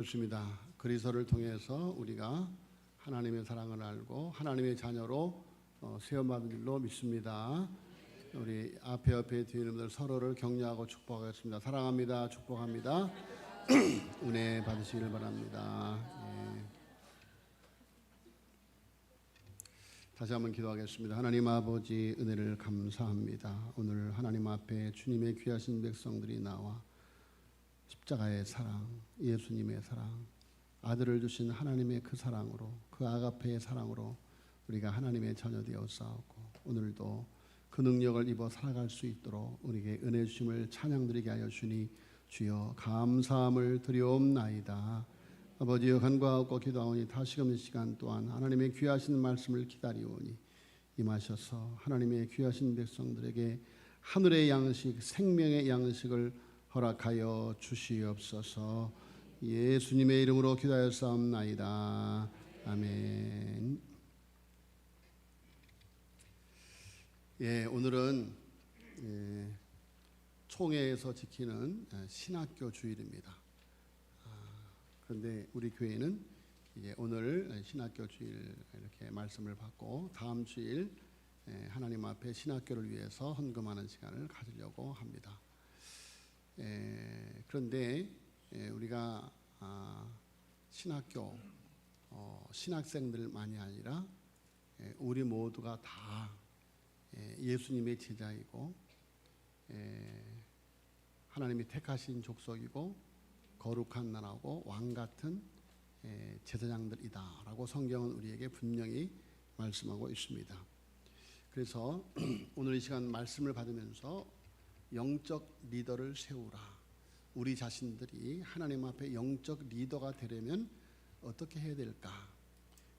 좋습니다. 그리스도를 통해서 우리가 하나님의 사랑을 알고 하나님의 자녀로 세움받은 줄로 믿습니다. 우리 앞에 뒤에 있는 분들 서로를 격려하고 축복하겠습니다. 사랑합니다. 축복합니다. 은혜 받으시길 바랍니다. 예. 다시 한번 기도하겠습니다. 하나님 아버지, 은혜를 감사합니다. 오늘 하나님 앞에 주님의 귀하신 백성들이 나와 십자가의 사랑, 예수님의 사랑, 아들을 주신 하나님의 그 사랑으로, 그 아가페의 사랑으로 우리가 하나님의 자녀 되어 싸우고, 오늘도 그 능력을 입어 살아갈 수 있도록 우리에게 은혜 주심을 찬양드리게 하여 주니 주여 감사함을 드리옵나이다. 아버지여, 간구하고 기도하오니 다시금 이 시간 또한 하나님의 귀하신 말씀을 기다리오니 임하셔서 하나님의 귀하신 백성들에게 하늘의 양식, 생명의 양식을 허락하여 주시옵소서. 예수님의 이름으로 기도하였사옵나이다. 아멘. 예, 오늘은 총회에서 지키는 신학교 주일입니다. 그런데 우리 교회는 이제 오늘 신학교 주일 이렇게 말씀을 받고 다음 주일 하나님 앞에 신학교를 위해서 헌금하는 시간을 가지려고 합니다. 그런데 우리가 신학교 신학생들만이 아니라 우리 모두가 다 예수님의 제자이고 하나님이 택하신 족속이고 거룩한 나라고 왕같은 제사장들이다라고 성경은 우리에게 분명히 말씀하고 있습니다. 그래서 오늘 이 시간 말씀을 받으면서 영적 리더를 세우라. 우리 자신들이 하나님 앞에 영적 리더가 되려면 어떻게 해야 될까?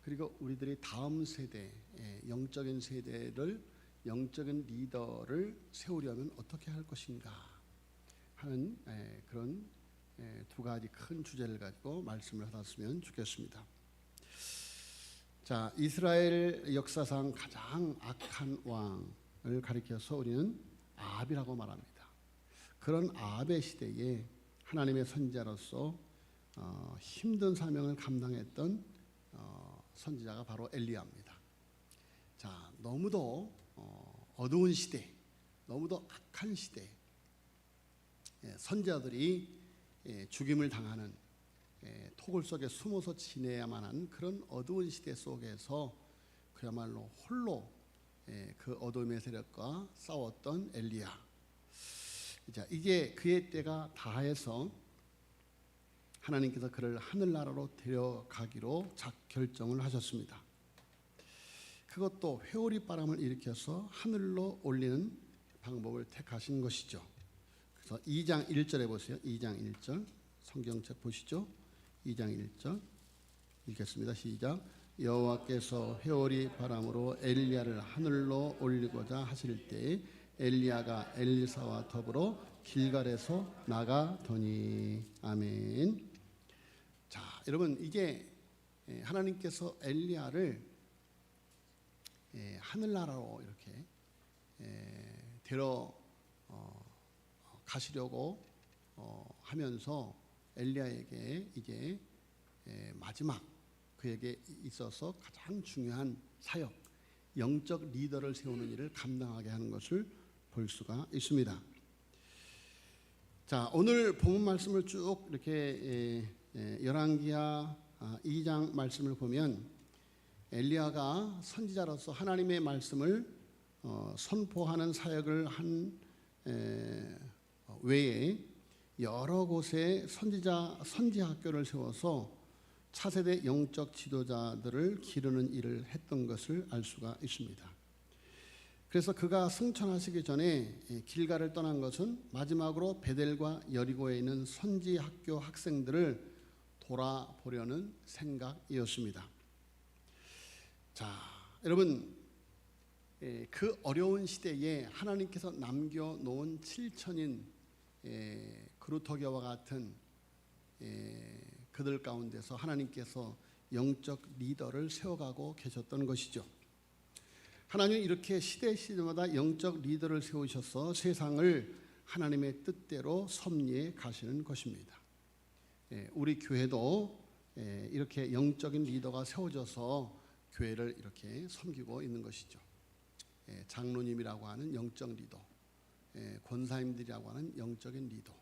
그리고 우리들이 다음 세대, 영적인 세대를, 영적인 리더를 세우려면 어떻게 할 것인가 하는 그런 두 가지 큰 주제를 가지고 말씀을 하셨으면 좋겠습니다. 자, 이스라엘 역사상 가장 악한 왕을 가리켜서 우리는 아합이라고 말합니다. 그런 아합의 시대에 하나님의 선지자로서 힘든 사명을 감당했던 선지자가 바로 엘리야입니다. 자, 너무도 어두운 시대, 너무도 악한 시대, 선지자들이 죽임을 당하는 토굴 속에 숨어서 지내야만 하는 그런 어두운 시대 속에서 그야말로 홀로 그 어둠의 세력과 싸웠던 엘리야. 자, 이게 그의 때가 다해서 하나님께서 그를 하늘나라로 데려가기로 결정을 하셨습니다. 그것도 회오리 바람을 일으켜서 하늘로 올리는 방법을 택하신 것이죠. 그래서 2장 1절에 보세요. 2장 1절 성경책 보시죠. 2장 1절 읽겠습니다. 시작. 여호와께서 회오리 바람으로 엘리야를 하늘로 올리고자 하실 때 엘리야가 엘리사와 더불어 길갈에서 나가더니. 아멘. 자, 여러분, 이게 하나님께서 엘리야를 하늘나라로 이렇게 데려 가시려고 하면서 엘리야에게 이제 마지막 그에게 있어서 가장 중요한 사역, 영적 리더를 세우는 일을 감당하게 하는 것을 볼 수가 있습니다. 자, 오늘 본문 말씀을 쭉 이렇게 열왕기하 2장 말씀을 보면 엘리야가 선지자로서 하나님의 말씀을 선포하는 사역을 한 외에 여러 곳에 선지 학교를 세워서 차세대 영적 지도자들을 기르는 일을 했던 것을 알 수가 있습니다. 그래서 그가 승천하시기 전에 길갈을 떠난 것은 마지막으로 베델과 여리고에 있는 선지 학교 학생들을 돌아보려는 생각이었습니다. 자, 여러분, 그 어려운 시대에 하나님께서 남겨놓은 7천인 그루터기와 같은 그들 가운데서 하나님께서 영적 리더를 세워가고 계셨던 것이죠. 하나님은 이렇게 시대마다 영적 리더를 세우셔서 세상을 하나님의 뜻대로 섭리해 가시는 것입니다. 우리 교회도 이렇게 영적인 리더가 세워져서 교회를 이렇게 섬기고 있는 것이죠. 장로님이라고 하는 영적 리더, 권사님들이라고 하는 영적인 리더,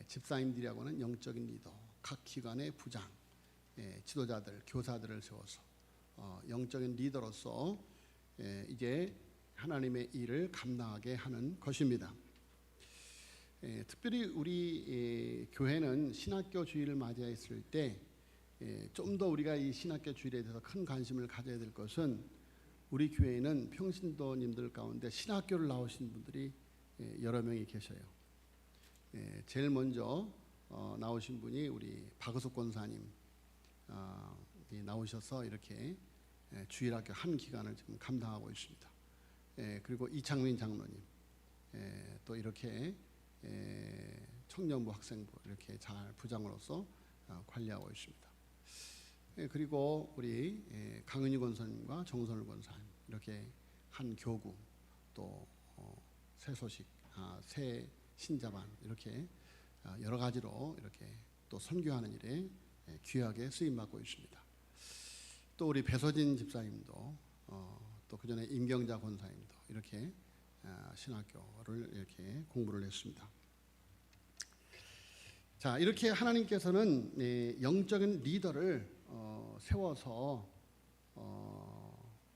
집사님들이라고 하는 영적인 리더, 각 기관의 부장, 지도자들, 교사들을 세워서 영적인 리더로서 이제 하나님의 일을 감당하게 하는 것입니다. 특별히 우리 교회는 신학교 주일을 맞이했을 때 좀 더 우리가 이 신학교 주일에 대해서 큰 관심을 가져야 될 것은 우리 교회에는 평신도님들 가운데 신학교를 나오신 분들이 여러 명이 계셔요. 제일 먼저 나오신 분이 우리 박의숙 권사님 나오셔서 이렇게 주일학교 한 기간을 지금 감당하고 있습니다. 그리고 이창민 장로님 또 이렇게 청년부 학생부 이렇게 잘 부장으로서 관리하고 있습니다. 그리고 우리 강은희 권사님과 정선을 권사님 이렇게 한 교구 또 새 소식 새 신자반 이렇게 여러 가지로 이렇게 또 선교하는 일에 귀하게 쓰임 받고 있습니다. 또 우리 배서진 집사님도 또 그 전에 임경자 권사님도 이렇게 신학교를 이렇게 공부를 했습니다. 자, 이렇게 하나님께서는 영적인 리더를 세워서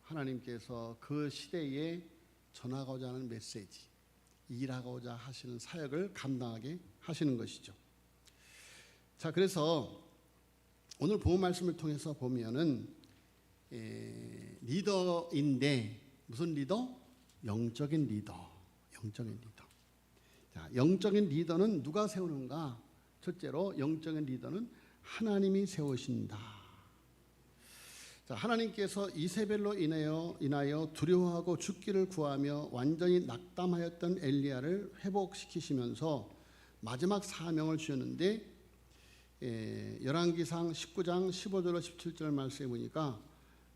하나님께서 그 시대에 전하고자 하는 메시지, 일하고자 하시는 사역을 감당하게 하시는 것이죠. 자, 그래서 오늘 본문 말씀을 통해서 보면은 리더인데 무슨 리더? 영적인 리더. 영적인 리더. 자, 영적인 리더는 누가 세우는가? 첫째로 영적인 리더는 하나님이 세우신다. 자, 하나님께서 이세벨로 인하여 두려워하고 죽기를 구하며 완전히 낙담하였던 엘리야를 회복시키시면서 마지막 사명을 주셨는데 열왕기상 19장 15절로 17절 말씀에 보니까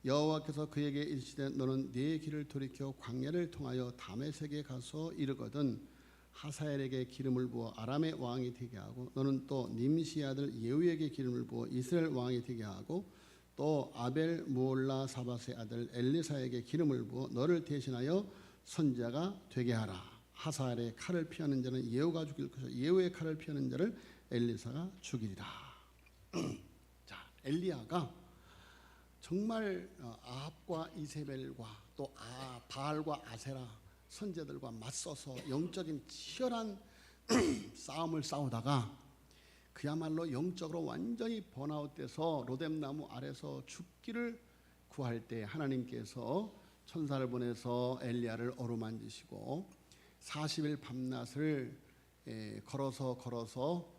여호와께서 그에게 이르시되 너는 네 길을 돌이켜 광야를 통하여 다메섹에 가서 이르거든 하사엘에게 기름을 부어 아람의 왕이 되게 하고 너는 또 님시 아들 예후에게 기름을 부어 이스라엘 왕이 되게 하고 또 아벨 무올라 사밧의 아들 엘리사에게 기름을 부어 너를 대신하여 선지자가 되게 하라. 하사엘의 칼을 피하는 자는 예후가 죽일 것이요 예후의 칼을 피하는 자를 엘리사가 죽이리라. 자, 엘리야가 정말 아합과 이세벨과 또 바알과 아세라 선제들과 맞서서 영적인 치열한 싸움을 싸우다가 그야말로 영적으로 완전히 번아웃돼서 로뎀나무 아래서 죽기를 구할 때 하나님께서 천사를 보내서 엘리야를 어루만지시고 40일 밤낮을 걸어서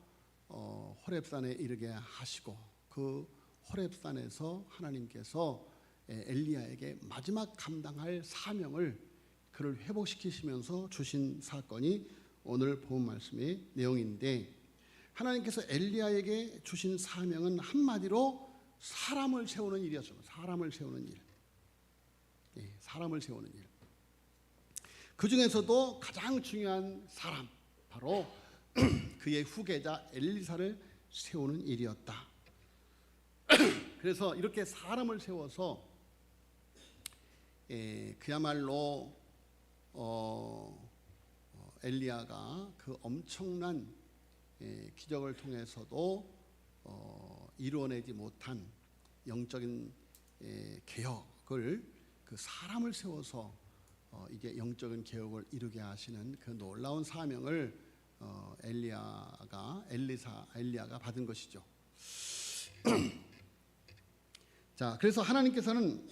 호렙산에 이르게 하시고 그 호렙산에서 하나님께서 엘리야에게 마지막 감당할 사명을 그를 회복시키시면서 주신 사건이 오늘 본 말씀의 내용인데 하나님께서 엘리야에게 주신 사명은 한마디로 사람을 세우는 일이었어요. 사람을 세우는 일. 사람을 세우는 일. 그 중에서도 가장 중요한 사람 바로 그의 후계자 엘리사를 세우는 일이었다. 그래서 이렇게 사람을 세워서 그야말로 엘리야가 그 엄청난 기적을 통해서도 이루어내지 못한 영적인 개혁을 그 사람을 세워서 이게 영적인 개혁을 이루게 하시는 그 놀라운 사명을 엘리야가 받은 것이죠. 자, 그래서 하나님께서는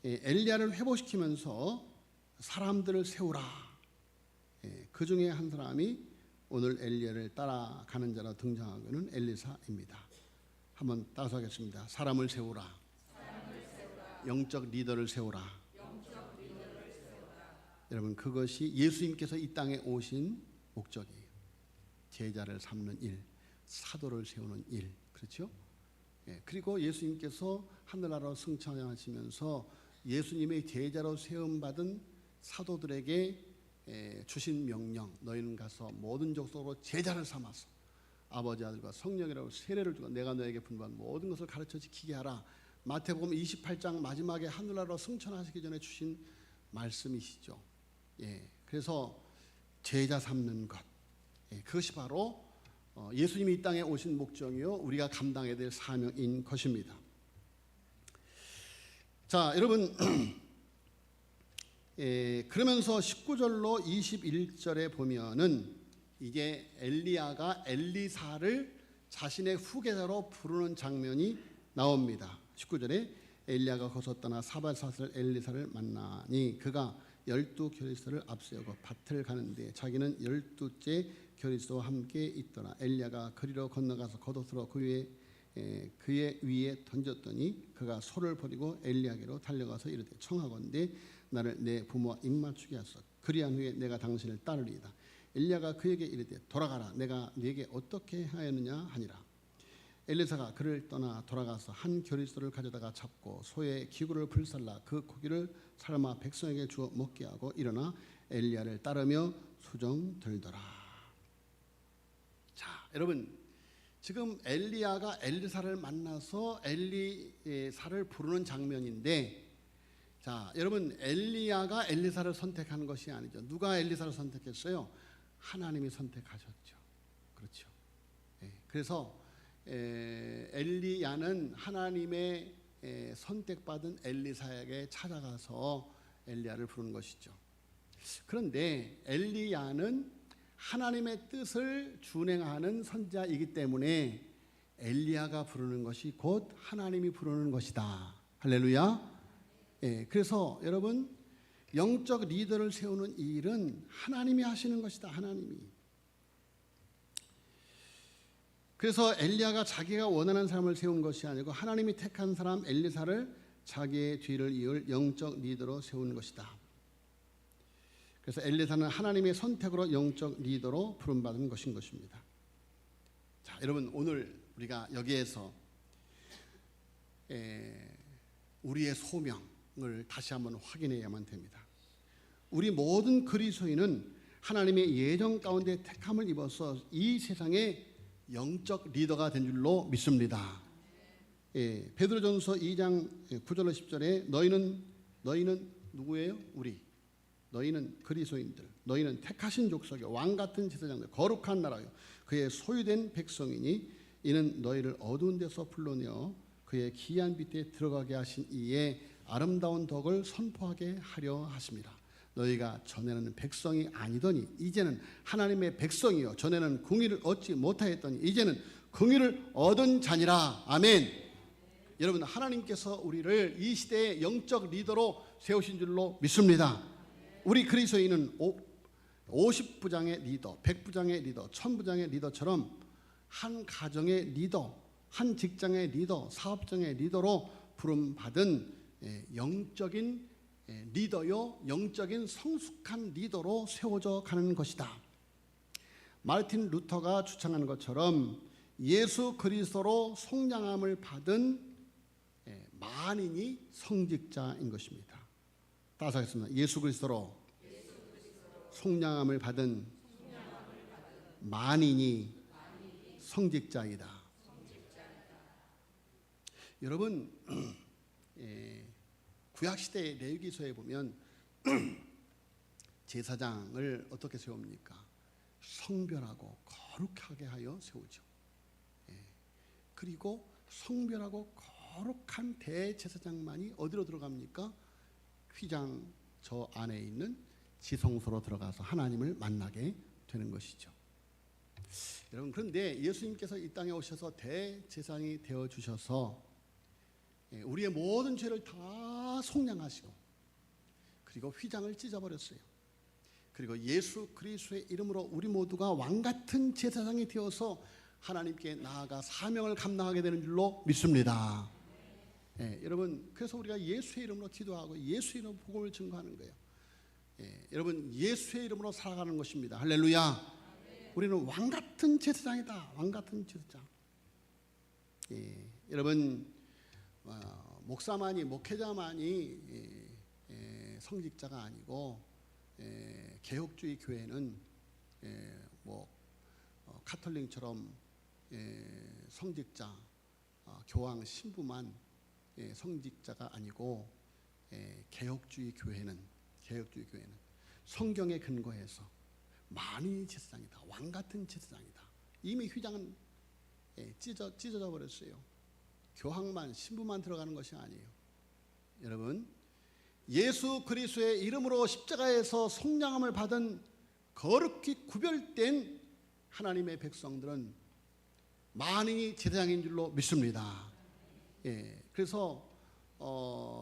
엘리야를 회복시키면서 사람들을 세우라. 그 중에 한 사람이 오늘 엘리야를 따라가는 자로 등장하고는 엘리사입니다. 한번 따라서 하겠습니다. 사람을 세우라. 영적 리더를 세우라. 여러분, 그것이 예수님께서 이 땅에 오신 목적이에요. 제자를 삼는 일, 사도를 세우는 일, 그렇죠? 그리고 예수님께서 하늘나라로 승천하시면서 예수님의 제자로 세움받은 사도들에게 주신 명령, 너희는 가서 모든 족속으로 제자를 삼아서 아버지 아들과 성령이라고 세례를 주고 내가 너에게 분부한 모든 것을 가르쳐 지키게 하라. 마태복음 28장 마지막에 하늘나라로 승천하시기 전에 주신 말씀이시죠. 그래서 제자 삼는 것, 그것이 바로 예수님이 이 땅에 오신 목적이요 우리가 감당해야 될 사명인 것입니다. 자, 여러분 그러면서 19절로 21절에 보면은 이제 엘리야가 엘리사를 자신의 후계자로 부르는 장면이 나옵니다. 19절에 엘리야가 거기서 떠나 사발사슬 엘리사를 만나니 그가 12 교리소를 앞세우고 밭을 가는데 자기는 12째 교리소와 함께 있더라. 엘리야가 거리로 건너가서 겉옷으로 그의 위에 던졌더니 그가 소를 버리고 엘리야에게로 달려가서 이르되 청하건대 나를 내 부모와 입맞추게 하소서. 그리한 후에 내가 당신을 따르리이다. 엘리야가 그에게 이르되 돌아가라. 내가 네게 어떻게 하였느냐 하니라. 엘리사가 그를 떠나 돌아가서 한 교리소를 가져다가 잡고 소의 기구를 불살라 그 고기를 삶아 백성에게 주어 먹게 하고 일어나 엘리야를 따르며 수종 들더라. 자, 여러분 지금 엘리야가 엘리사를 만나서 엘리사를 부르는 장면인데, 자, 여러분 엘리야가 엘리사를 선택한 것이 아니죠. 누가 엘리사를 선택했어요? 하나님이 선택하셨죠. 그렇죠. 그래서 엘리야는 하나님의 선택받은 엘리사에게 찾아가서 엘리야를 부르는 것이죠. 그런데 엘리야는 하나님의 뜻을 준행하는 선지자이기 때문에 엘리야가 부르는 것이 곧 하나님이 부르는 것이다. 할렐루야. 그래서 여러분 영적 리더를 세우는 이 일은 하나님이 하시는 것이다. 하나님이. 그래서 엘리야가 자기가 원하는 사람을 세운 것이 아니고 하나님이 택한 사람 엘리사를 자기의 뒤를 이을 영적 리더로 세우는 것이다. 그래서 엘리사는 하나님의 선택으로 영적 리더로 부름받은 것인 것입니다. 자, 여러분 오늘 우리가 여기에서 우리의 소명을 다시 한번 확인해야만 됩니다. 우리 모든 그리스도인은 하나님의 예정 가운데 택함을 입어서 이 세상의 영적 리더가 된 줄로 믿습니다. 베드로전서 2장 9절로 10절에 너희는 누구예요? 우리. 너희는 그리스도인들, 너희는 택하신 족속이요 왕 같은 제사장들, 거룩한 나라요 그의 소유된 백성이니 이는 너희를 어두운 데서 불러내어 그의 기이한 빛에 들어가게 하신 이의 아름다운 덕을 선포하게 하려 하십니다. 너희가 전에는 백성이 아니더니 이제는 하나님의 백성이요 전에는 공의를 얻지 못하였더니 이제는 공의를 얻은 자니라. 아멘. 여러분 하나님께서 우리를 이 시대의 영적 리더로 세우신 줄로 믿습니다. 우리 그리스도인은 50부장의 리더, 100부장의 리더, 1000부장의 리더처럼 한 가정의 리더, 한 직장의 리더, 사업장의 리더로 부름받은 영적인 리더요 영적인 성숙한 리더로 세워져 가는 것이다. 마르틴 루터가 주창하는 것처럼 예수 그리스도로 속량함을 받은 만인이 성직자인 것입니다. 따라서 하겠습니다. 예수 그리스도로 속량함을 받은 만인이 성직자이다. 여러분 구약시대의 레위기서에 보면 제사장을 어떻게 세웁니까? 성별하고 거룩하게 하여 세우죠. 그리고 성별하고 거룩한 대제사장만이 어디로 들어갑니까? 휘장 저 안에 있는 지성소로 들어가서 하나님을 만나게 되는 것이죠. 여러분 그런데 예수님께서 이 땅에 오셔서 대제사장이 되어 주셔서 우리의 모든 죄를 다 속량하시고 그리고 휘장을 찢어버렸어요. 그리고 예수 그리스도의 이름으로 우리 모두가 왕같은 제사장이 되어서 하나님께 나아가 사명을 감당하게 되는 줄로 믿습니다. 여러분 그래서 우리가 예수의 이름으로 기도하고 예수의 이름으로 복음을 증거하는 거예요. 여러분 예수의 이름으로 살아가는 것입니다. 할렐루야. 우리는 왕같은 제사장이다. 왕같은 제사장. 여러분 목사만이 목회자만이 성직자가 아니고 개혁주의 교회는 카톨릭처럼 성직자, 교황 신부만 성직자가 아니고 개혁주의 교회는 성경에 근거해서 만인이 제사장이다, 왕 같은 제사장이다. 이미 휘장은 찢어져 버렸어요. 교황만, 신부만 들어가는 것이 아니에요. 여러분, 예수 그리스도의 이름으로 십자가에서 속량함을 받은 거룩히 구별된 하나님의 백성들은 만인이 제사장인 줄로 믿습니다. 그래서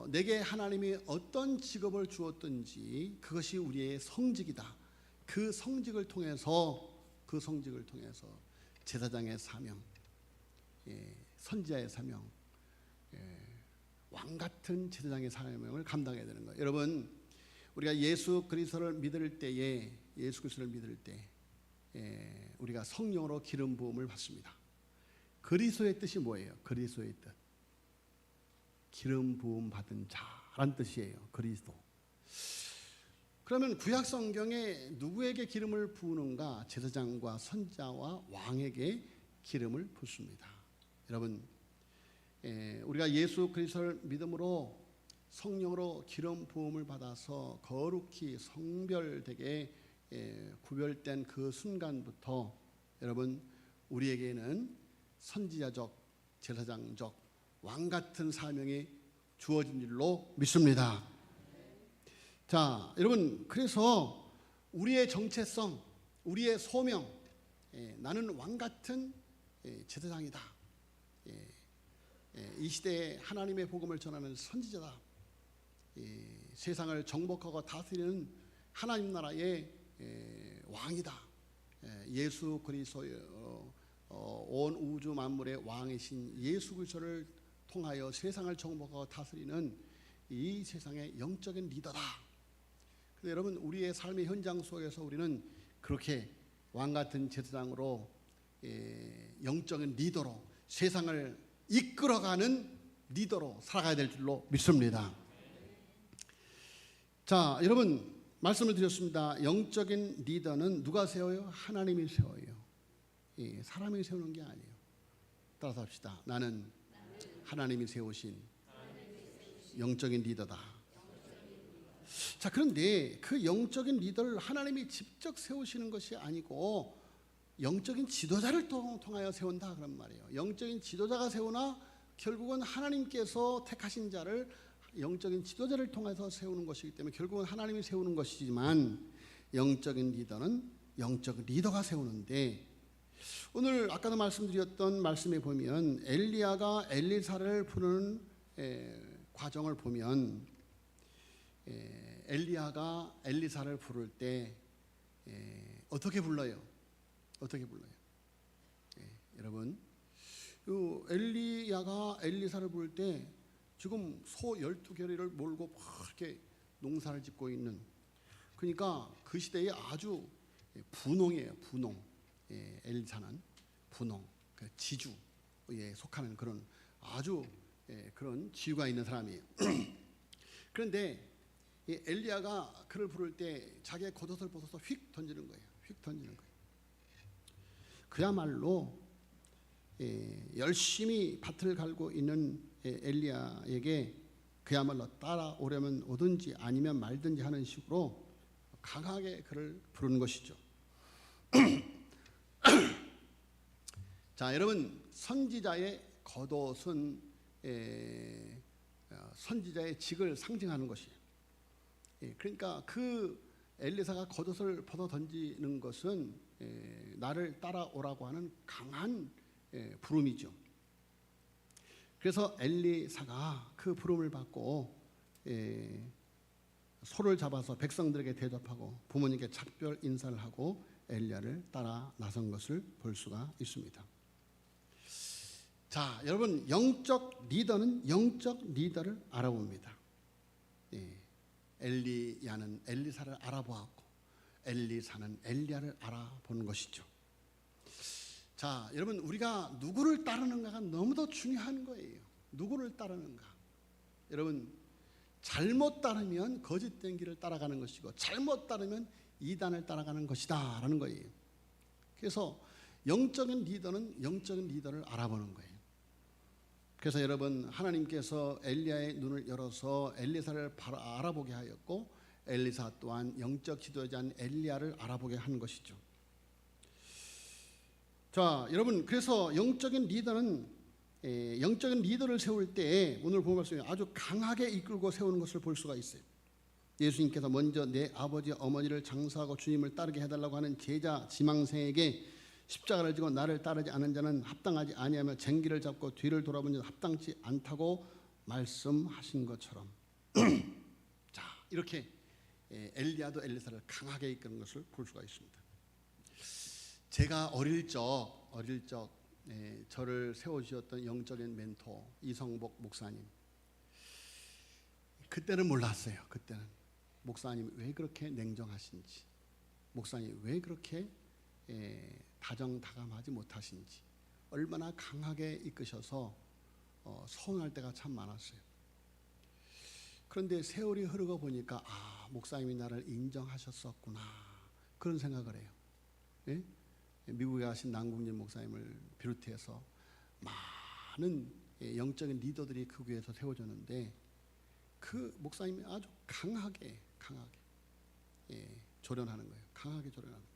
내게 하나님이 어떤 직업을 주었든지 그것이 우리의 성직이다. 그 성직을 통해서 제사장의 사명, 선지자의 사명, 왕 같은 제사장의 사명을 감당해야 되는 거예요. 여러분, 우리가 예수 그리스도를 믿을 때에 우리가 성령으로 기름 부음을 받습니다. 그리스도의 뜻이 뭐예요? 그리스도의 뜻, 기름 부음 받은 자란 뜻이에요. 그리스도. 그러면 구약 성경에 누구에게 기름을 부으는가? 제사장과 선지자와 왕에게 기름을 붓습니다. 여러분, 우리가 예수 그리스도를 믿음으로 성령으로 기름 부음을 받아서 거룩히 성별되게 구별된 그 순간부터 여러분, 우리에게는 선지자적, 제사장적, 왕 같은 사명이 주어진 줄로 믿습니다. 자, 여러분, 그래서 우리의 정체성, 우리의 소명, 나는 왕 같은 제사장이다. 이 시대에 하나님의 복음을 전하는 선지자다. 세상을 정복하고 다스리는 하나님 나라의 왕이다. 예수 그리스도, 온 우주 만물의 왕이신 예수 그리스도를 통하여 세상을 정복하고 다스리는 이 세상의 영적인 리더다. 근데 여러분, 우리의 삶의 현장 속에서 우리는 그렇게 왕 같은 제사장으로, 영적인 리더로, 세상을 이끌어가는 리더로 살아가야 될 줄로 믿습니다. 자, 여러분, 말씀을 드렸습니다. 영적인 리더는 누가 세워요? 하나님이 세워요. 사람이 세우는 게 아니에요. 따라서 합시다. 나는 하나님이 세우신 영적인 리더다. 자, 그런데 그 영적인 리더를 하나님이 직접 세우시는 것이 아니고 영적인 지도자를 통하여 세운다 그런 말이에요. 영적인 지도자가 세우나 결국은 하나님께서 택하신 자를, 영적인 지도자를 통해서 세우는 것이기 때문에 결국은 하나님이 세우는 것이지만, 영적인 리더는 영적 리더가 세우는데, 오늘 아까도 말씀드렸던 말씀에 보면 엘리야가 엘리사를 부르는 과정을 보면, 엘리야가 엘리사를 부를 때 어떻게 불러요? 여러분, 엘리야가 엘리사를 부를 때 지금 소 12개를 몰고 이렇게 농사를 짓고 있는, 그러니까 그 시대에 아주 분홍이에요. 분홍. 엘리사는 분홍, 지주에 속하는 그런 아주 그런 지위가 있는 사람이에요. 그런데 엘리야가 그를 부를 때 자기의 겉옷을 벗어서 휙 던지는 거예요. 그야말로 열심히 밭을 갈고 있는 엘리야에게 그야말로 따라오려면 오든지 아니면 말든지 하는 식으로 강하게 그를 부르는 것이죠. 자, 여러분, 선지자의 겉옷은 선지자의 직을 상징하는 것이에요. 그러니까 그 엘리사가 겉옷을 벗어 던지는 것은 나를 따라오라고 하는 강한 부름이죠. 그래서 엘리사가 그 부름을 받고 소를 잡아서 백성들에게 대접하고 부모님께 작별 인사를 하고 엘리야를 따라 나선 것을 볼 수가 있습니다. 자, 여러분, 영적 리더는 영적 리더를 알아봅니다. 엘리야는 엘리사를 알아보았고 엘리사는 엘리야를 알아보는 것이죠. 자, 여러분, 우리가 누구를 따르는가가 너무도 중요한 거예요. 누구를 따르는가. 여러분, 잘못 따르면 거짓된 길을 따라가는 것이고 잘못 따르면 이단을 따라가는 것이다 라는 거예요. 그래서 영적인 리더를 알아보는 거예요. 그래서 여러분, 하나님께서 엘리야의 눈을 열어서 엘리사를 바로 알아보게 하였고, 엘리사 또한 영적 지도자인 엘리야를 알아보게 한 것이죠. 자, 여러분, 그래서 영적인 리더를 세울 때 오늘 본 말씀에 아주 강하게 이끌고 세우는 것을 볼 수가 있어요. 예수님께서 먼저 내 아버지 어머니를 장사하고 주님을 따르게 해달라고 하는 제자 지망생에게 십자가를 지고 나를 따르지 않은 자는 합당하지 아니하며 쟁기를 잡고 뒤를 돌아본 자는 합당치 않다고 말씀하신 것처럼 자, 이렇게 엘리야도 엘리사를 강하게 이끄는 것을 볼 수가 있습니다. 제가 어릴 적 저를 세워주셨던 영적인 멘토 이성복 목사님, 그때는 몰랐어요. 그때는 목사님 왜 그렇게 냉정하신지, 목사님 왜 그렇게 다정다감하지 못하신지, 얼마나 강하게 이끄셔서 서운할 때가 참 많았어요. 그런데 세월이 흐르고 보니까 목사님이 나를 인정하셨었구나, 그런 생각을 해요. 예? 미국에 가신 남궁진 목사님을 비롯해서 많은 영적인 리더들이 그 교회에서 세워졌는데 그 목사님이 아주 강하게 조련하는 거예요. 강하게 조련하는 거예요.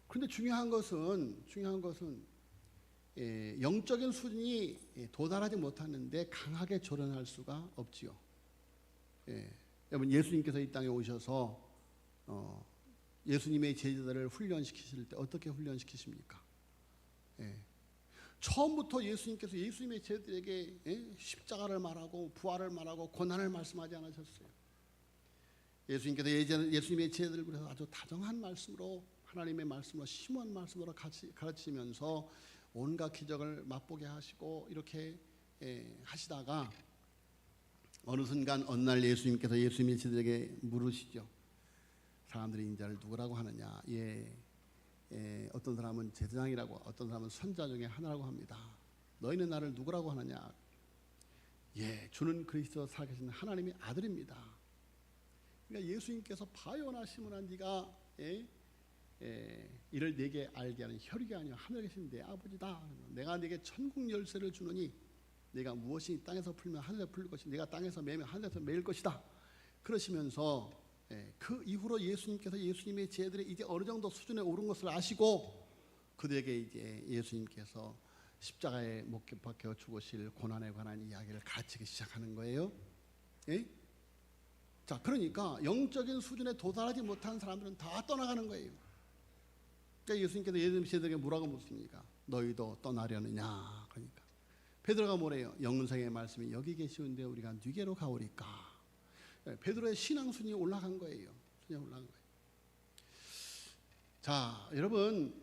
그런데 중요한 것은 영적인 수준이 도달하지 못하는데 강하게 조련할 수가 없지요. 여러분, 예수님께서 이 땅에 오셔서 예수님의 제자들을 훈련시키실 때 어떻게 훈련시키십니까? 처음부터 예수님께서 예수님의 제자들에게 십자가를 말하고 부활을 말하고 고난을 말씀하지 않으셨어요. 예수님께서 예수님의 제자들을 그래서 아주 다정한 말씀으로, 하나님의 말씀으로, 심오한 말씀으로 가르치면서 온갖 기적을 맛보게 하시고 이렇게 하시다가 어느 순간 어느 날 예수님께서 예수님의 제자들에게 물으시죠. 사람들이 인자를 누구라고 하느냐? 어떤 사람은 제사장이라고, 어떤 사람은 선자 중에 하나라고 합니다. 너희는 나를 누구라고 하느냐? 주는 그리스도 살아계신 하나님의 아들입니다. 그러니까 예수님께서 바요나 시몬아, 네가 이를 내게 알게 하는 혈육이 아니라 하늘에 계신 내 아버지다. 내가 네게 천국 열쇠를 주노니 네가 무엇이 땅에서 풀면 하늘에 풀릴 것이고 네가 땅에서 매면 하늘에서 매일 것이다. 그러시면서 그 이후로 예수님께서 예수님의 제자들이 이제 어느 정도 수준에 오른 것을 아시고 그들에게 이제 예수님께서 십자가에 못 박혀 죽으실 고난에 관한 이야기를 가르치기 시작하는 거예요. 자, 그러니까 영적인 수준에 도달하지 못한 사람들은 다 떠나가는 거예요. 그러니까 예수님께서 예수님 제자들에게 뭐라고 묻습니까? 너희도 떠나려느냐? 그러니까 베드로가 뭐래요? 영생의 말씀이 여기 계시는데 우리가 누게로 가오리까? 베드로의 신앙 순위 올라간 거예요. 자, 여러분,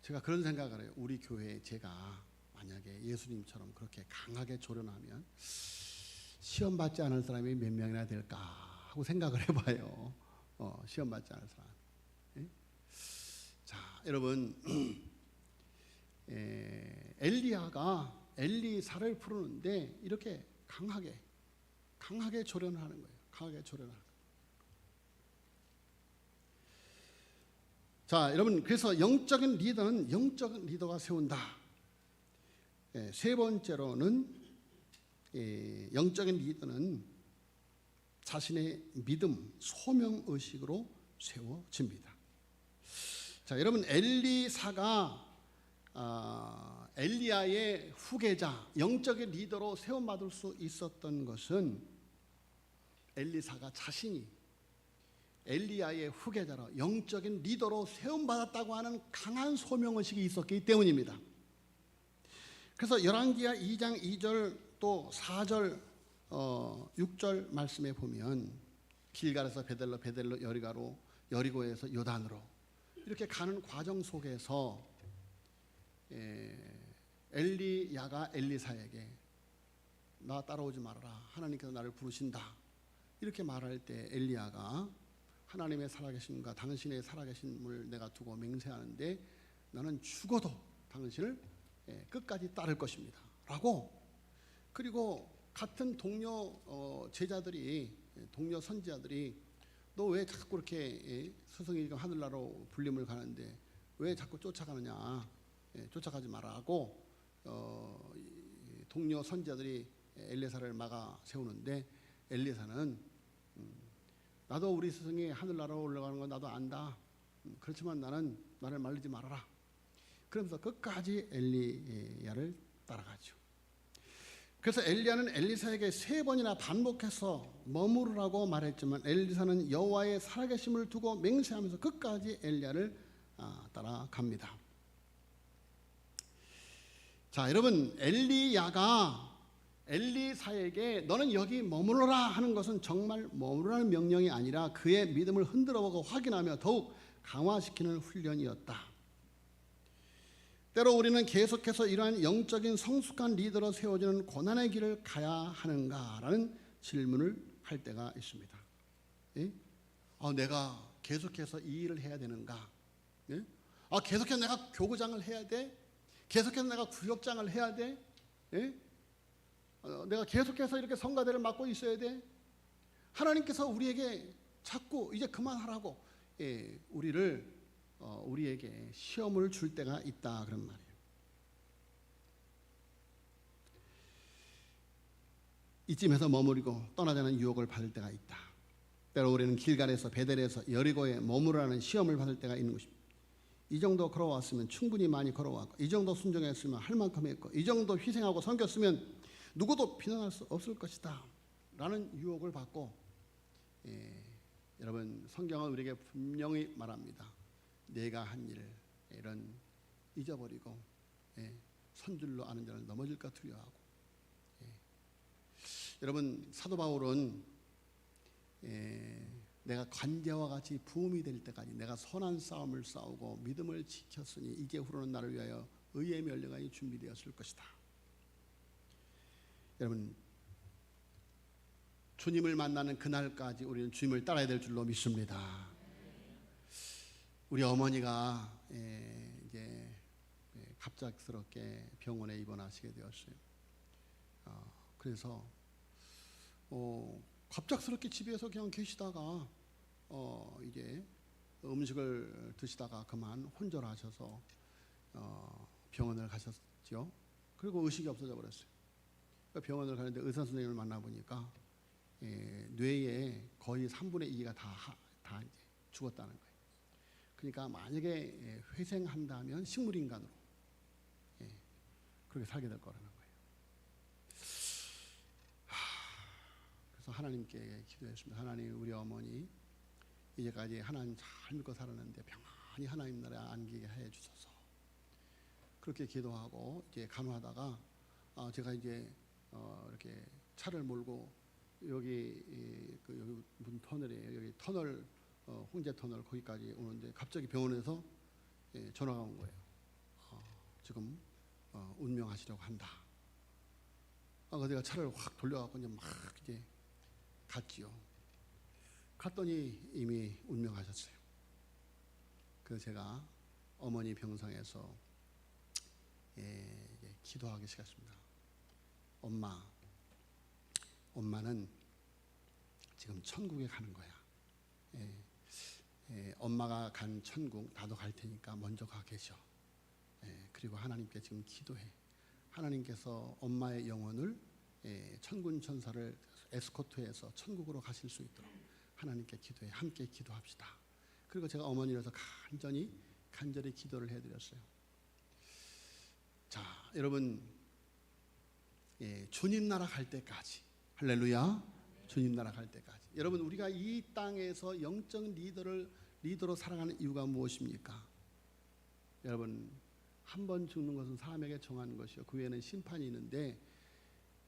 제가 그런 생각을 해요. 우리 교회에 제가 만약에 예수님처럼 그렇게 강하게 조련하면 시험 받지 않을 사람이 몇 명이나 될까 하고 생각을 해봐요. 시험 받지 않을 사람. 자, 여러분, 엘리야가 엘리사를 부르는데 이렇게 강하게 조련하는 거예요. 강하게 조련하는 거예요. 자, 여러분, 그래서 영적인 리더가 세운다. 세 번째로는 영적인 리더는 자신의 믿음, 소명 의식으로 세워집니다. 자, 여러분, 엘리사가 엘리야의 후계자, 영적인 리더로 세움받을 수 있었던 것은 엘리사가 자신이 엘리야의 후계자로 영적인 리더로 세움받았다고 하는 강한 소명의식이 있었기 때문입니다. 그래서 열왕기하 2장 2절 또 4절 6절 말씀에 보면 길갈에서 베델로 여리가로, 여리고에서 요단으로 이렇게 가는 과정 속에서 엘리야가 엘리사에게 나 따라오지 말아라, 하나님께서 나를 부르신다, 이렇게 말할 때 엘리야가 하나님의 살아계심과 당신의 살아계심을 내가 두고 맹세하는데 나는 죽어도 당신을 끝까지 따를 것입니다 라고, 그리고 같은 동료 제자들이, 동료 선지자들이 너 왜 자꾸 이렇게 스승이 하늘나라로 불림을 가는데 왜 자꾸 쫓아가느냐? 쫓아가지 말라고 동료 선지자들이 엘리사를 막아 세우는데 엘리사는 나도 우리 스승이 하늘나라로 올라가는 건 나도 안다. 그렇지만 나를 말리지 말아라. 그러면서 끝까지 엘리야를 따라가죠. 그래서 엘리야는 엘리사에게 3번이나 반복해서 머무르라고 말했지만 엘리사는 여호와의 살아계심을 두고 맹세하면서 끝까지 엘리야를 따라갑니다. 자, 여러분, 엘리야가 엘리사에게 너는 여기 머무르라 하는 것은 정말 머무르라는 명령이 아니라 그의 믿음을 흔들어보고 확인하며 더욱 강화시키는 훈련이었다. 때로 우리는 계속해서 이러한 영적인 성숙한 리더로 세워지는 고난의 길을 가야 하는가라는 질문을 할 때가 있습니다. 예? 내가 계속해서 이 일을 해야 되는가? 예? 계속해서 내가 교구장을 해야 돼? 계속해서 내가 구역장을 해야 돼? 예? 내가 계속해서 이렇게 성가대를 맡고 있어야 돼? 하나님께서 우리에게 자꾸 이제 그만하라고 우리에게 시험을 줄 때가 있다 그런 말이에요. 이쯤에서 머무르고 떠나자는 유혹을 받을 때가 있다. 때로 우리는 길갈에서 베델에서 여리고에 머무르라는 시험을 받을 때가 있는 것입니다. 이 정도 걸어왔으면 충분히 많이 걸어왔고 이 정도 순종했으면 할 만큼 했고 이 정도 희생하고 섬겼으면 누구도 비난할 수 없을 것이다 라는 유혹을 받고 여러분, 성경은 우리에게 분명히 말합니다. 내가 한 일을 이런 잊어버리고 선줄로 아는 자는 넘어질까 두려워하고. 여러분, 사도 바울은 내가 관제와 같이 부음이 될 때까지 내가 선한 싸움을 싸우고 믿음을 지켰으니 이제 후로는 나를 위하여 의의 면류관이 준비되었을 것이다. 여러분, 주님을 만나는 그날까지 우리는 주님을 따라야 될 줄로 믿습니다. 우리 어머니가 이제 갑작스럽게 병원에 입원하시게 되었어요. 그래서 갑작스럽게 집에서 그냥 계시다가 이제 음식을 드시다가 그만 혼절하셔서 병원을 가셨죠. 그리고 의식이 없어져 버렸어요. 병원을 가는데 의사 선생님을 만나보니까 뇌의 거의 3분의 2가 다 이제 죽었다는 거예요. 그러니까 만약에 회생한다면 식물인간으로 그렇게 살게 될 거라는 거예요. 그래서 하나님께 기도했습니다. 하나님, 우리 어머니 이제까지 하나님 잘 믿고 살았는데 평안히 하나님 나라에 안기게 해 주소서. 그렇게 기도하고 이제 간호하다가 제가 이제 이렇게 차를 몰고 여기 무슨 터널이에요. 여기 터널 홍제 터널 거기까지 오는데 갑자기 병원에서 전화가 온 거예요. 지금 운명하시려고 한다. 그래서 제가 차를 확 돌려갖고 이제 막 이제 갔지요. 갔더니 이미 운명하셨어요. 그래서 제가 어머니 병상에서 기도하기 시작했습니다. 엄마는 지금 천국에 가는 거야. 엄마가 간 천국 나도 갈 테니까 먼저 가 계셔. 그리고 하나님께 지금 기도해. 하나님께서 엄마의 영혼을 천군 천사를 에스코트해서 천국으로 가실 수 있도록 하나님께 기도해. 함께 기도합시다. 그리고 제가 어머니로서 간절히 기도를 해드렸어요. 자, 여러분, 주님 나라 갈 때까지, 할렐루야, 주님 나라 갈 때까지. 여러분, 우리가 이 땅에서 영적 리더로 살아가는 이유가 무엇입니까? 여러분, 한 번 죽는 것은 사람에게 정하는 것이요, 그 외에는 심판이 있는데,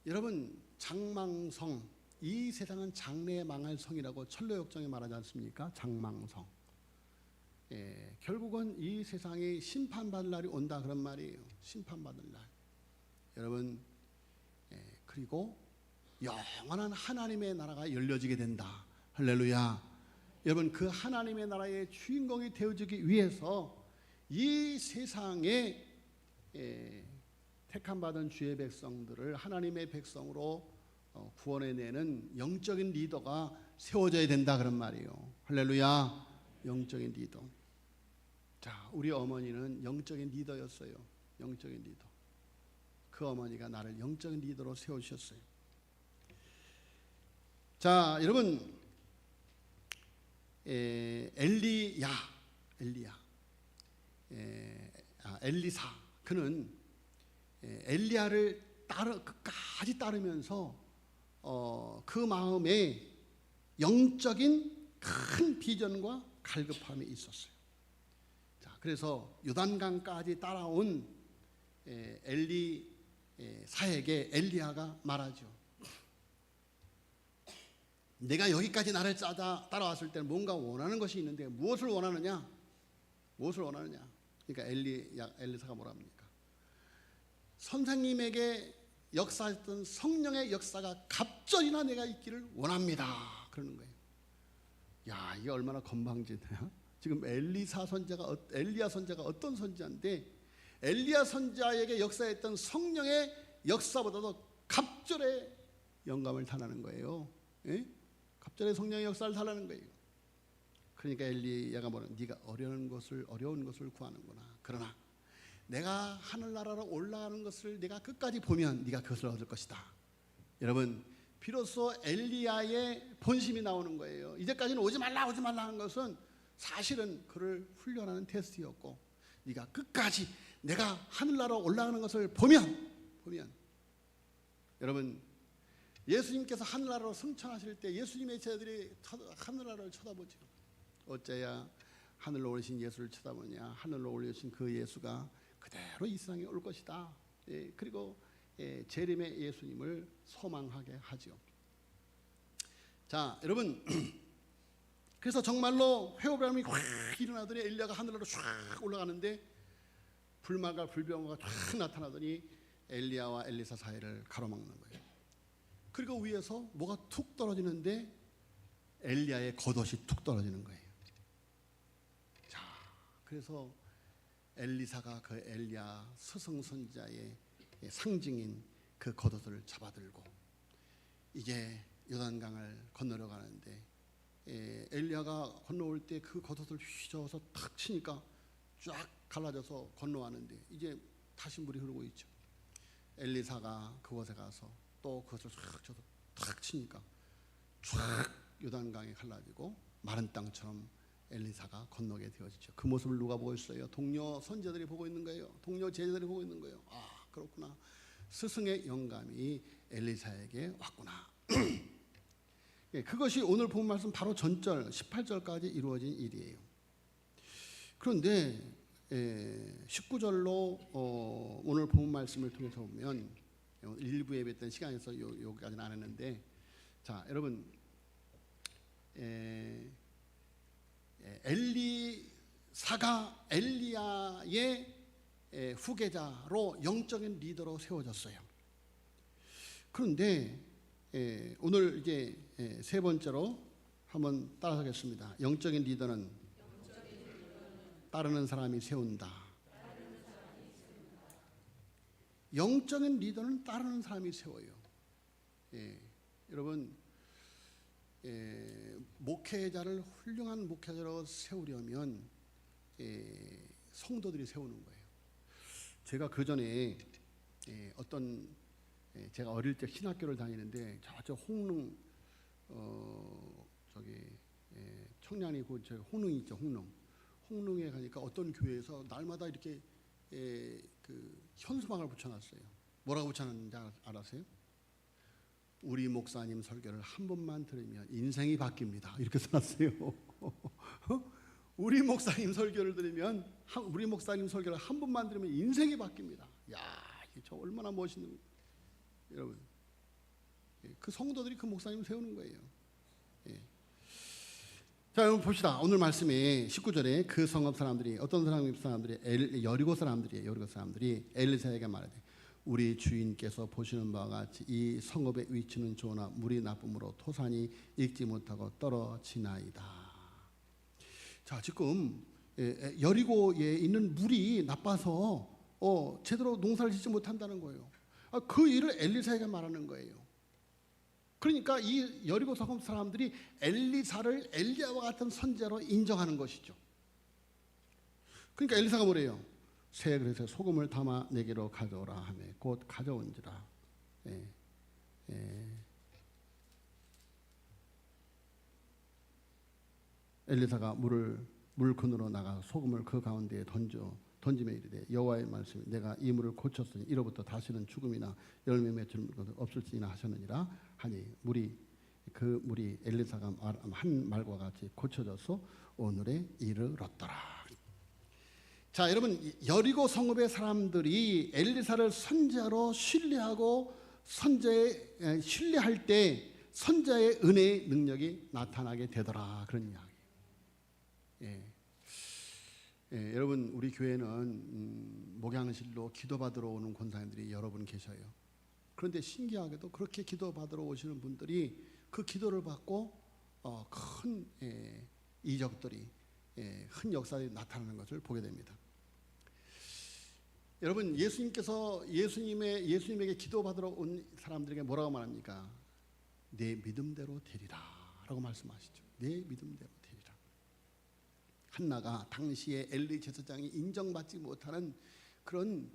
여러분, 장망성, 이 세상은 장래에 망할 성이라고 철로역정에 말하지 않습니까? 장망성. 결국은 이 세상이 심판받을 날이 온다 그런 말이에요. 심판받을 날. 여러분, 그리고 영원한 하나님의 나라가 열려지게 된다. 할렐루야. 여러분, 그 하나님의 나라의 주인공이 되어지기 위해서 이 세상에 택함받은 주의 백성들을 하나님의 백성으로 구원해내는 영적인 리더가 세워져야 된다 그런 말이에요. 할렐루야. 영적인 리더. 자, 우리 어머니는 영적인 리더였어요. 영적인 리더. 그 어머니가 나를 영적인 리더로 세우셨어요. 자, 여러분, 엘리야, 엘리사, 그는 엘리야를 끝까지 따르면서 그 마음에 영적인 큰 비전과 갈급함이 있었어요. 자, 그래서 요단강까지 따라온 엘리사에게 엘리야가 말하죠. 내가 여기까지 나를 따라왔을 때는 뭔가 원하는 것이 있는데 무엇을 원하느냐? 무엇을 원하느냐? 그러니까 엘리사가 뭐라 합니까? 선생님에게 역사했던 성령의 역사가 갑절이나 내가 있기를 원합니다. 그러는 거예요. 야, 이게 얼마나 건방지냐? 지금 엘리야 선자가 어떤 선자인데 엘리야 선자에게 역사했던 성령의 역사보다도 갑절의 영감을 달라는 거예요. 예? 갑절의 성령의 역사를 달라는 거예요. 그러니까 엘리야가 뭐는 네가 어려운 것을 구하는구나. 그러나 내가 하늘나라로 올라가는 것을 내가 끝까지 보면 네가 그것을 얻을 것이다. 여러분, 비로소 엘리야의 본심이 나오는 거예요. 이제까지는 오지 말라 하는 것은 사실은 그를 훈련하는 테스트였고, 네가 끝까지 내가 하늘나라로 올라가는 것을 보면 여러분, 예수님께서 하늘나라로 승천하실 때 예수님의 제자들이 하늘나라를 쳐다보죠. 어째야 하늘로 오르신 예수를 쳐다보냐? 하늘로 올리신 그 예수가 그대로 이 세상에 올 것이다. 그리고 재림의 예수님을 소망하게 하죠. 자, 여러분, 그래서 정말로 회오감이 확 일어나더니 엘리야가 하늘로 쫙 올라가는데 불말과 불병화가 쫙 나타나더니 엘리야와 엘리사 사이를 가로막는 거예요. 그리고 위에서 뭐가 툭 떨어지는데 엘리야의 겉옷이 툭 떨어지는 거예요. 자, 그래서 엘리사가 그 엘리야 스승선자의 상징인 그 겉옷을 잡아들고 이제 요단강을 건너려 가는데 엘리야가 건너올 때 그 겉옷을 휘저어서 탁 치니까 쫙 갈라져서 건너왔는데 이제 다시 물이 흐르고 있죠. 엘리사가 그곳에 가서 또 그것을 쫙 쳐서 탁 치니까 쫙 요단강에 갈라지고 마른 땅처럼 엘리사가 건너게 되어지죠. 그 모습을 누가 보고 있어요? 동료 선제들이 보고 있는 거예요. 동료 제자들이 보고 있는 거예요. 아, 그렇구나. 스승의 영감이 엘리사에게 왔구나. 그것이 오늘 본 말씀 바로 전절 18절까지 이루어진 일이에요. 그런데 19절로 오늘 본 말씀을 통해서 보면 일부 예배했던 시간에서 여기까지는 안 했는데, 자, 여러분, 엘리사가 엘리야의 후계자로 영적인 리더로 세워졌어요. 그런데 오늘 이제 세 번째로 한번 따라하겠습니다. 영적인 리더는 따르는 사람이 세운다. 영적인 리더는 따르는 사람이 세워요. 여러분, 목회자를 훌륭한 목회자로 세우려면 성도들이 세우는 거예요. 제가 그 전에 제가 어릴 때 신학교를 다니는데 저쪽 홍릉 청량리 저 홍릉 있죠, 홍릉에 가니까 어떤 교회에서 날마다 이렇게 그 현수막을 붙여놨어요. 뭐라고 붙여놨는지 알아세요? 우리 목사님 설교를 한 번만 들으면 인생이 바뀝니다. 이렇게 써놨어요. 우리 목사님 설교를 한 번만 들으면 인생이 바뀝니다. 야, 이게 저 얼마나 멋있는, 여러분, 그 성도들이 그 목사님을 세우는 거예요. 자, 여러분 봅시다. 오늘 말씀에 19절에 그 성읍 사람들이, 어떤 사람들이 여리고 사람들이 엘리사에게 말하되, 우리 주인께서 보시는 바와 같이 이 성읍의 위치는 좋으나 물이 나쁨으로 토산이 익지 못하고 떨어지나이다. 자, 지금 여리고에 있는 물이 나빠서 제대로 농사를 짓지 못한다는 거예요. 그 일을 엘리사에게 말하는 거예요. 그러니까 이 여리고 성읍 사람들이 엘리사를 엘리야와 같은 선지자로 인정하는 것이죠. 그러니까 엘리사가 뭐래요? 새 그릇에 소금을 담아 내게로 가져오라 하며 곧 가져온지라. 엘리사가 물 근으로 나가 소금을 그 가운데에 던지며 이르되 여호와의 말씀이 내가 이 물을 고쳤으니 이로부터 다시는 죽음이나 열매 맺을 것은 없을지니라 하셨느니라 하니 그 물이 엘리사가 한 말과 같이 고쳐져서 오늘에 이르렀더라. 자, 여러분, 여리고 성읍의 사람들이 엘리사를 선지자로 신뢰하고 신뢰할 때 선지자의 은혜의 능력이 나타나게 되더라, 그런 이야기. 여러분, 우리 교회는 목양실로 기도받으러 오는 권사님들이 여러 분 계셔요. 그런데 신기하게도 그렇게 기도받으러 오시는 분들이 그 기도를 받고 큰 이적들이 큰 역사들이 나타나는 것을 보게 됩니다. 여러분, 예수님에게 기도받으러 온 사람들에게 뭐라고 말합니까? 내 믿음대로 되리라 라고 말씀하시죠. 내 믿음대로 되리라. 한나가 당시에 엘리 제사장이 인정받지 못하는 그런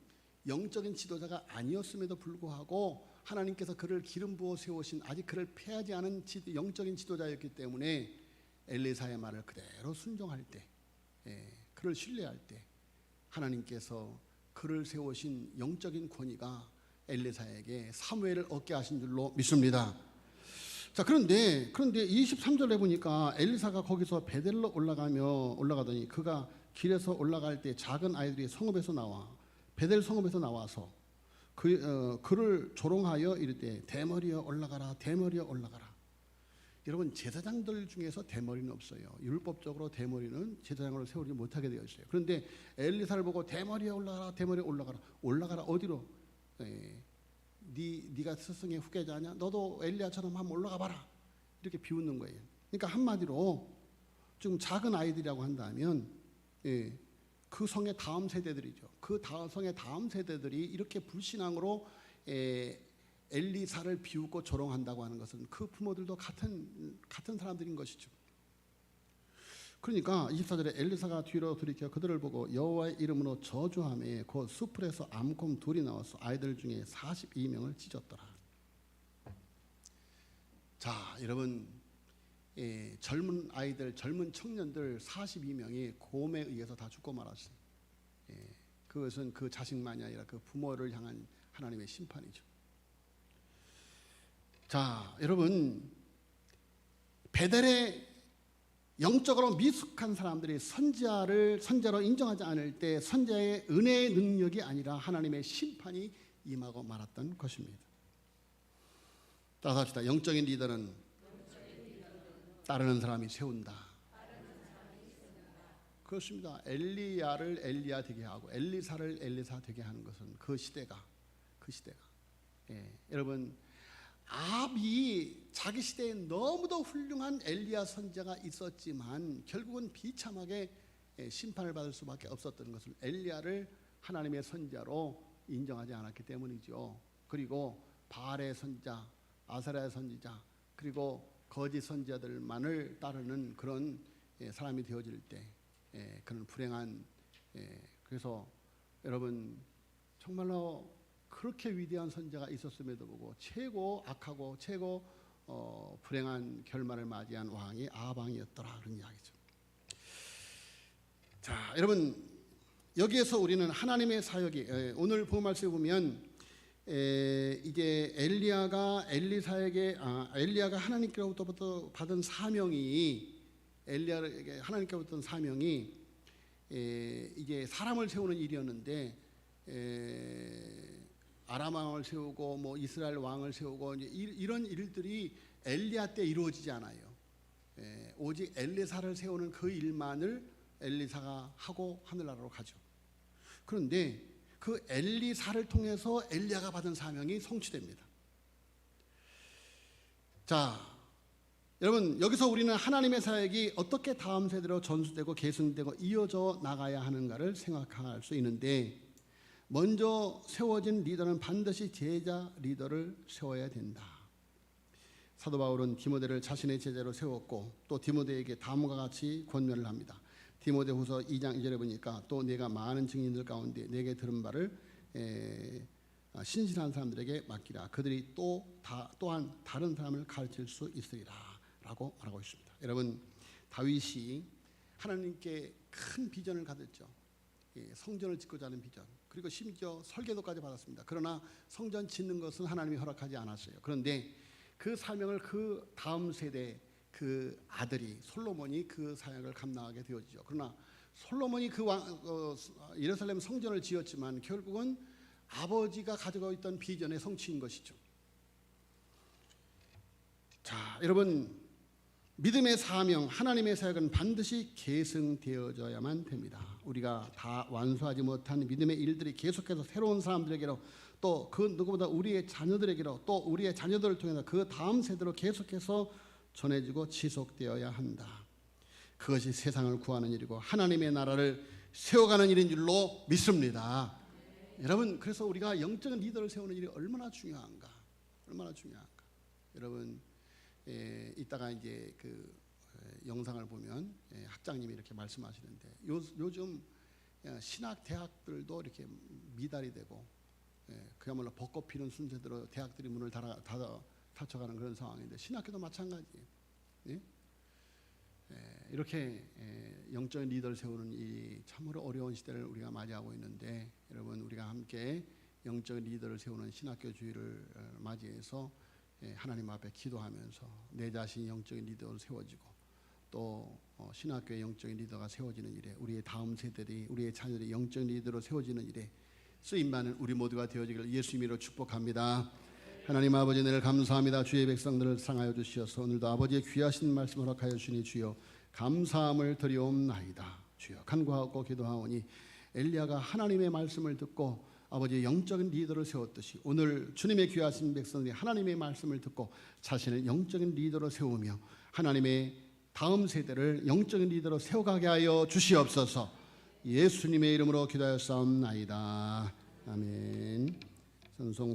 영적인 지도자가 아니었음에도 불구하고 하나님께서 그를 기름 부어 세우신 아직 그를 패하지 않은 영적인 지도자였기 때문에 엘리사의 말을 그대로 순종할 때, 그를 신뢰할 때 하나님께서 그를 세우신 영적인 권위가 엘리사에게 사무엘을 얻게 하신 줄로 믿습니다. 자, 그런데 23절에 보니까 엘리사가 거기서 베델로 올라가더니 그가 길에서 올라갈 때 작은 아이들이 베델 성읍에서 나와서 그를 조롱하여 이르되 대머리여 올라가라, 대머리여 올라가라. 여러분, 제사장들 중에서 대머리는 없어요. 율법적으로 대머리는 제사장으로 세우지 못하게 되어 있어요. 그런데 엘리사를 보고 대머리에 올라가라, 대머리에 올라가라 어디로? 네가 스승의 후계자냐? 너도 엘리야처럼 한번 올라가 봐라. 이렇게 비웃는 거예요. 그러니까 한마디로 지금 작은 아이들이라고 한다면 그 성의 다음 세대들이죠. 그 성의 다음 세대들이 이렇게 불신앙으로 엘리사를 비웃고 조롱한다고 하는 것은 그 부모들도 같은 사람들인 것이죠. 그러니까 24절에 엘리사가 뒤로 돌이켜 그들을 보고 여호와의 이름으로 저주하며 곧 수풀에서 암곰 둘이 나와서 아이들 중에 42명을 찢었더라. 자, 여러분, 젊은 아이들, 젊은 청년들 42명이 곰에 의해서 다 죽고 말았어요. 그것은 그 자식만이 아니라 그 부모를 향한 하나님의 심판이죠. 자, 여러분, 베델에 영적으로 미숙한 사람들이 선지자로 인정하지 않을 때 선지자의 은혜의 능력이 아니라 하나님의 심판이 임하고 말았던 것입니다. 따라서 합시다. 영적인 리더는 따르는 사람이 세운다. 그렇습니다. 엘리야를 엘리야 되게 하고 엘리사를 엘리사 되게 하는 것은 그 시대가 여러분, 아합이 자기 시대에 너무도 훌륭한 엘리야 선지자가 있었지만 결국은 비참하게 심판을 받을 수밖에 없었던 것은 엘리야를 하나님의 선지자로 인정하지 않았기 때문이죠. 그리고 바알의 선지자, 아사랴의 선지자, 그리고 거짓 선지자들만을 따르는 그런 사람이 되어질 때 그런 불행한, 그래서 여러분, 정말로 그렇게 위대한 선지자가 있었음에도 불구하고 최고 악하고 최고 불행한 결말을 맞이한 왕이 아합 왕이었더라, 그런 이야기죠. 자, 여러분, 여기에서 우리는 하나님의 사역이 오늘 본 말씀에 보면 이제 엘리야가 하나님께로부터 받은 사명이 엘리야에게 하나님께로부터 받은 사명이 이제 사람을 세우는 일이었는데 아람 왕을 세우고 뭐 이스라엘 왕을 세우고 이런 일들이 엘리야 때 이루어지지 않아요. 오직 엘리사를 세우는 그 일만을 엘리사가 하고 하늘나라로 가죠. 그런데 그 엘리사를 통해서 엘리야가 받은 사명이 성취됩니다. 자, 여러분, 여기서 우리는 하나님의 사역이 어떻게 다음 세대로 전수되고 계승되고 이어져 나가야 하는가를 생각할 수 있는데, 먼저 세워진 리더는 반드시 제자 리더를 세워야 된다. 사도 바울은 디모데를 자신의 제자로 세웠고 또 디모데에게 다음과 같이 권면을 합니다. 디모데후서 2장 2절에 보니까 또 내가 많은 증인들 가운데 내게 들은 바를 신실한 사람들에게 맡기라. 그들이 또한 다른 사람을 가르칠 수 있으리라 라고 말하고 있습니다. 여러분, 다윗이 하나님께 큰 비전을 가졌죠. 성전을 짓고자 하는 비전, 그리고 심지어 설계도까지 받았습니다. 그러나 성전 짓는 것은 하나님이 허락하지 않았어요. 그런데 그 사명을 그 다음 세대 그 아들이 솔로몬이 그 사역을 감당하게 되어지죠. 그러나 솔로몬이 그 예루살렘 성전을 지었지만 결국은 아버지가 가지고 있던 비전의 성취인 것이죠. 자, 여러분, 믿음의 사명, 하나님의 사역은 반드시 계승되어져야만 됩니다. 우리가 다 완수하지 못한 믿음의 일들이 계속해서 새로운 사람들에게로, 또 그 누구보다 우리의 자녀들에게로, 또 우리의 자녀들을 통해서 그 다음 세대로 계속해서 전해지고 지속되어야 한다. 그것이 세상을 구하는 일이고 하나님의 나라를 세워가는 일인 줄로 믿습니다. 여러분, 그래서 우리가 영적인 리더를 세우는 일이 얼마나 중요한가, 얼마나 중요한가. 여러분, 이따가 이제 그 영상을 보면 학장님이 이렇게 말씀하시는데 요즘 신학 대학들도 이렇게 미달이 되고 그야말로 벚꽃 피는 순서대로 대학들이 문을 닫혀가는 그런 상황인데 신학교도 마찬가지예요. 이렇게 영적인 리더를 세우는 이 참으로 어려운 시대를 우리가 맞이하고 있는데, 여러분, 우리가 함께 영적인 리더를 세우는 신학교 주의를 맞이해서 하나님 앞에 기도하면서 내 자신이 영적인 리더로 세워지고 또 신학교의 영적인 리더가 세워지는 일에, 우리의 다음 세대들이, 우리의 자녀들이 영적인 리더로 세워지는 일에 쓰임받는 우리 모두가 되어지기를 예수님 이름으로 축복합니다. 하나님 아버지, 늘 감사합니다. 주의 백성들을 사랑하여 주시어서 오늘도 아버지의 귀하신 말씀을 허락하여 주시니 주여 감사함을 드리옵나이다. 주여 간구하고 기도하오니 엘리야가 하나님의 말씀을 듣고 아버지의 영적인 리더를 세웠듯이 오늘 주님의 귀하신 백성들이 하나님의 말씀을 듣고 자신을 영적인 리더로 세우며 하나님의 다음 세대를 영적인 리더로 세워가게 하여 주시옵소서. 예수님의 이름으로 기도하였사옵나이다. 아멘. 선송